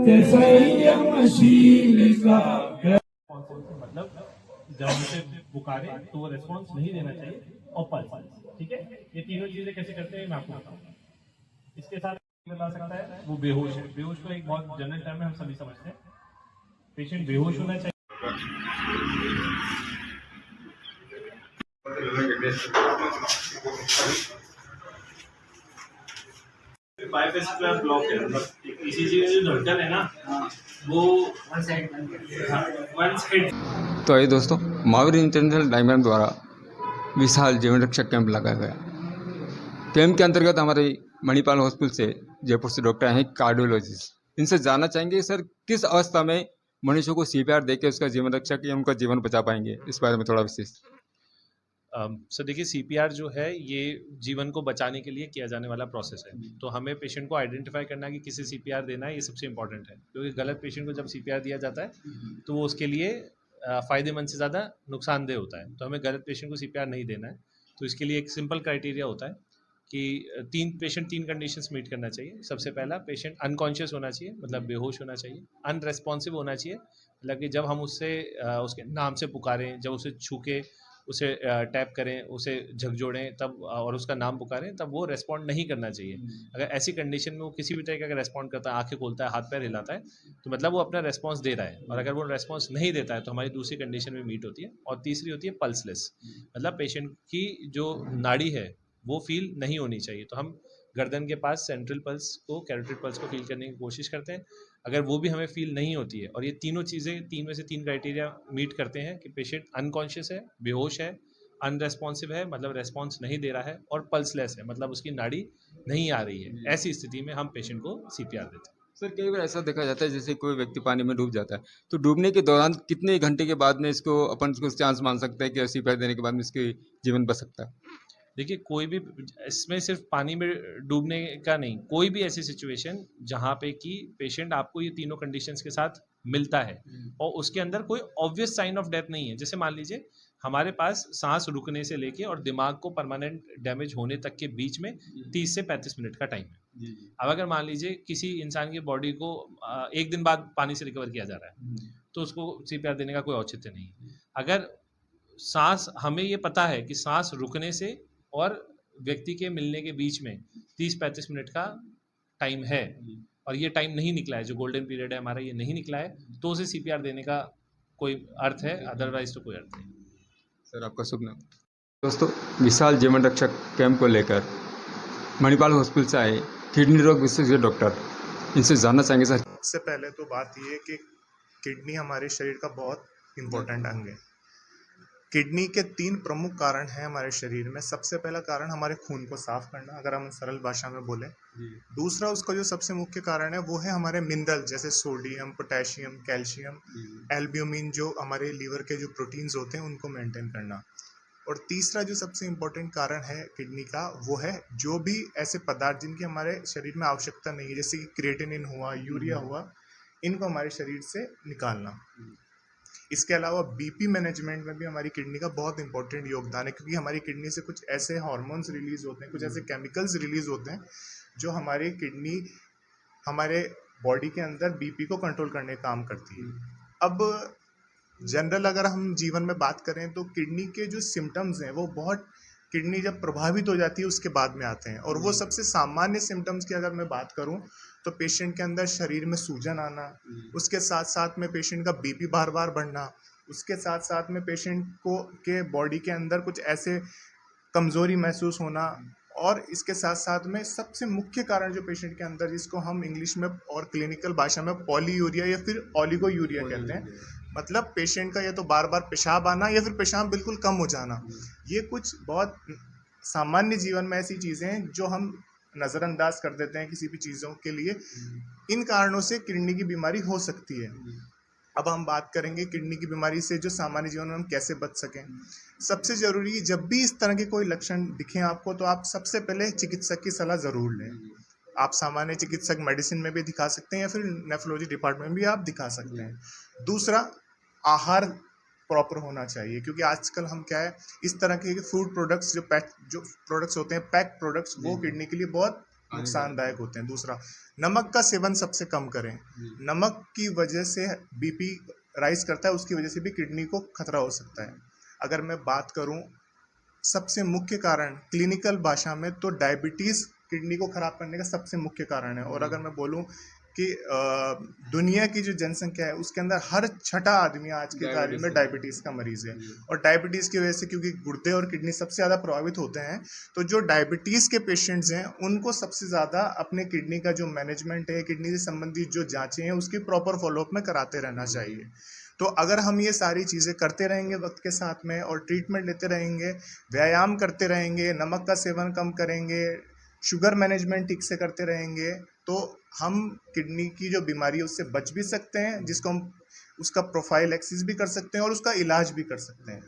संयमशील का मतलब जब उसे पुकारे तो वो रेस्पॉन्स नहीं देना चाहिए और पल्स, ठीक है। ये तीनों चीजें कैसे करते हैं मैं आपको बताऊंगा। इसके साथ बता सकता है वो बेहोश है। बेहोश को एक बहुत जनरल टर्म है, हम सभी समझते हैं। पेशेंट बेहोश होना चाहिए। बाइफेसिकुलर ब्लॉक है, मतलब ईसीजी में जो धड़कन है ना वो वन साइड। तो ये दोस्तों महावीर इंटरनेशनल डायमंड द्वारा विशाल जीवन रक्षक कैंप लगाया गया। कैंप के अंतर्गत हमारे मणिपाल हॉस्पिटल से जयपुर से डॉक्टर हैं कार्डियोलॉजिस्ट। इनसे जानना चाहेंगे सर किस अवस्था में मनुष्य को सीपीआर देकर उसका जीवन रक्षक या उनका जीवन बचा पाएंगे, इस बारे में थोड़ा विशेष। सर देखिए, सीपीआर जो है ये जीवन को बचाने के लिए किया जाने वाला प्रोसेस है। तो हमें पेशेंट को आइडेंटिफाई करना कि किसे सीपीआर देना है, ये सबसे इंपॉर्टेंट है। क्योंकि गलत पेशेंट को जब सीपीआर दिया जाता है तो वो उसके लिए फ़ायदेमंद से ज़्यादा नुकसानदेह होता है। तो हमें गलत पेशेंट को सीपीआर नहीं देना है। तो इसके लिए एक सिंपल क्राइटेरिया होता है कि तीन कंडीशंस मीट करना चाहिए। सबसे पहला, पेशेंट अनकॉन्शियस होना चाहिए, मतलब बेहोश होना चाहिए। अनरेस्पॉन्सिव होना चाहिए, मतलब कि जब हम उससे उसके नाम से पुकारें, जब उसे छू के उसे टैप करें, उसे झकझोड़ें तब और उसका नाम पुकारें, तब वो रेस्पॉन्ड नहीं करना चाहिए। अगर ऐसी कंडीशन में वो किसी भी तरीके का रेस्पॉन्ड करता है, आंखें खोलता है, हाथ पैर हिलाता है, तो मतलब वो अपना रेस्पॉन्स दे रहा है। और अगर वो रेस्पॉन्स नहीं देता है तो हमारी दूसरी कंडीशन में मीट होती है। और तीसरी होती है पल्सलेस, मतलब पेशेंट की जो नाड़ी है वो फील नहीं होनी चाहिए। तो हम गर्दन के पास सेंट्रल पल्स को, कैरोटिड पल्स को फील करने की कोशिश करते हैं। अगर वो भी हमें फील नहीं होती है और ये तीनों चीज़ें, तीन में से तीन क्राइटेरिया मीट करते हैं कि पेशेंट अनकॉन्शियस है, बेहोश है, अनरेस्पॉन्सिव है मतलब रेस्पॉन्स नहीं दे रहा है, और पल्सलेस है मतलब उसकी नाड़ी नहीं आ रही है, ऐसी स्थिति में हम पेशेंट को सीपीआर देते हैं। सर कई बार ऐसा देखा जाता है जैसे कोई व्यक्ति पानी में डूब जाता है, तो डूबने के दौरान कितने घंटे के बाद में इसको अपन इसको चांस मान सकते हैं कि सीपीआर देने के बाद में इसके जीवन बच सकता है। देखिए, कोई भी, इसमें सिर्फ पानी में डूबने का नहीं, कोई भी ऐसी सिचुएशन जहाँ पे कि पेशेंट आपको ये तीनों कंडीशंस के साथ मिलता है और उसके अंदर कोई ऑब्वियस साइन ऑफ डेथ नहीं है। जैसे मान लीजिए हमारे पास सांस रुकने से लेके और दिमाग को परमानेंट डैमेज होने तक के बीच में 30 से 35 मिनट का टाइम है। अब अगर मान लीजिए किसी इंसान की बॉडी को एक दिन बाद पानी से रिकवर किया जा रहा है तो उसको सीपीआर देने का कोई औचित्य नहीं है। अगर सांस, हमें ये पता है कि सांस रुकने से और व्यक्ति के मिलने के बीच में 30-35 मिनट का टाइम है और ये टाइम नहीं निकला है, जो गोल्डन पीरियड है हमारा ये नहीं निकला है, तो उसे सीपीआर देने का कोई अर्थ है, अदरवाइज तो कोई अर्थ नहीं। सर आपका शुभ नाम। दोस्तों विशाल जीवन रक्षक कैंप को लेकर मणिपाल हॉस्पिटल से आए किडनी रोग विशेषज्ञ डॉक्टर, इनसे जानना चाहेंगे सर। सबसे पहले तो बात ये है कि किडनी हमारे शरीर का बहुत इम्पोर्टेंट अंग है। किडनी के 3 प्रमुख कारण हैं हमारे शरीर में। सबसे पहला कारण हमारे खून को साफ करना, अगर हम सरल भाषा में बोलें। दूसरा उसका जो सबसे मुख्य कारण है वो है हमारे मिनरल, जैसे सोडियम, पोटेशियम, कैल्शियम, एल्ब्यूमिन, जो हमारे लीवर के जो प्रोटीन्स होते हैं उनको मेंटेन करना। और तीसरा जो सबसे इम्पोर्टेंट कारण है किडनी का, वो है जो भी ऐसे पदार्थ जिनकी हमारे शरीर में आवश्यकता नहीं है, जैसे कि क्रिएटिनिन हुआ, यूरिया हुआ, इनको हमारे शरीर से निकालना। इसके अलावा बीपी मैनेजमेंट में भी हमारी किडनी का बहुत इंपॉर्टेंट योगदान है, क्योंकि हमारी किडनी से कुछ ऐसे हार्मोन्स रिलीज होते हैं, कुछ ऐसे केमिकल्स रिलीज होते हैं जो हमारी किडनी, हमारे बॉडी के अंदर बीपी को कंट्रोल करने का काम करती है। अब जनरल अगर हम जीवन में बात करें तो किडनी के जो सिम्टम्स हैं वो बहुत, किडनी जब प्रभावित हो जाती है उसके बाद में आते हैं। और वो सबसे सामान्य सिम्टम्स की अगर मैं बात करूं तो पेशेंट के अंदर शरीर में सूजन आना, उसके साथ साथ में पेशेंट का बीपी बार बार बढ़ना, उसके साथ साथ में पेशेंट को के बॉडी के अंदर कुछ ऐसे कमज़ोरी महसूस होना, और इसके साथ साथ में सबसे मुख्य कारण जो पेशेंट के अंदर, जिसको हम इंग्लिश में और क्लिनिकल भाषा में पॉलीयूरिया या फिर ओलिगोयूरिया कहते हैं, मतलब पेशेंट का या तो बार बार पेशाब आना या फिर पेशाब बिल्कुल कम हो जाना। ये कुछ बहुत सामान्य जीवन में ऐसी चीज़ें हैं जो हम नज़रअंदाज कर देते हैं किसी भी चीज़ों के लिए। इन कारणों से किडनी की बीमारी हो सकती है। अब हम बात करेंगे किडनी की बीमारी से जो सामान्य जीवन में हम कैसे बच सकें। सबसे ज़रूरी, जब भी इस तरह के कोई लक्षण दिखें आपको, तो आप सबसे पहले चिकित्सक की सलाह ज़रूर लें। आप सामान्य चिकित्सक मेडिसिन में भी दिखा सकते हैं या फिर नेफ्रोलॉजी डिपार्टमेंट में भी आप दिखा सकते हैं। दूसरा, आहार प्रॉपर होना चाहिए, क्योंकि आजकल हम क्या है, इस तरह के फूड प्रोडक्ट्स जो प्रोडक्ट्स होते हैं, पैक प्रोडक्ट्स, वो किडनी के लिए बहुत नुकसानदायक होते हैं। दूसरा, नमक का सेवन सबसे कम करें। नमक की वजह से बीपी राइज करता है, उसकी वजह से भी किडनी को खतरा हो सकता है। अगर मैं बात करूं सबसे मुख्य कारण क्लिनिकल भाषा में, तो डायबिटीज़ किडनी को खराब करने का सबसे मुख्य कारण है। और अगर मैं बोलूं कि दुनिया की जो जनसंख्या है उसके अंदर हर छठा आदमी आज की तारीख में डायबिटीज़ का मरीज़ है। और डायबिटीज़ की वजह से, क्योंकि गुर्दे और किडनी सबसे ज़्यादा प्रभावित होते हैं, तो जो डायबिटीज़ के पेशेंट्स हैं उनको सबसे ज़्यादा अपने किडनी का जो मैनेजमेंट है, किडनी से संबंधित जो जाँचें हैं उसकी प्रॉपर फॉलोअप में कराते रहना चाहिए। तो अगर हम ये सारी चीज़ें करते रहेंगे वक्त के साथ में और ट्रीटमेंट लेते रहेंगे, व्यायाम करते रहेंगे, नमक का सेवन कम करेंगे, शुगर मैनेजमेंट ठीक से करते रहेंगे, तो हम किडनी की जो बीमारी है उससे बच भी सकते हैं, जिसको हम उसका प्रोफाइल एक्सिस भी कर सकते हैं और उसका इलाज भी कर सकते हैं।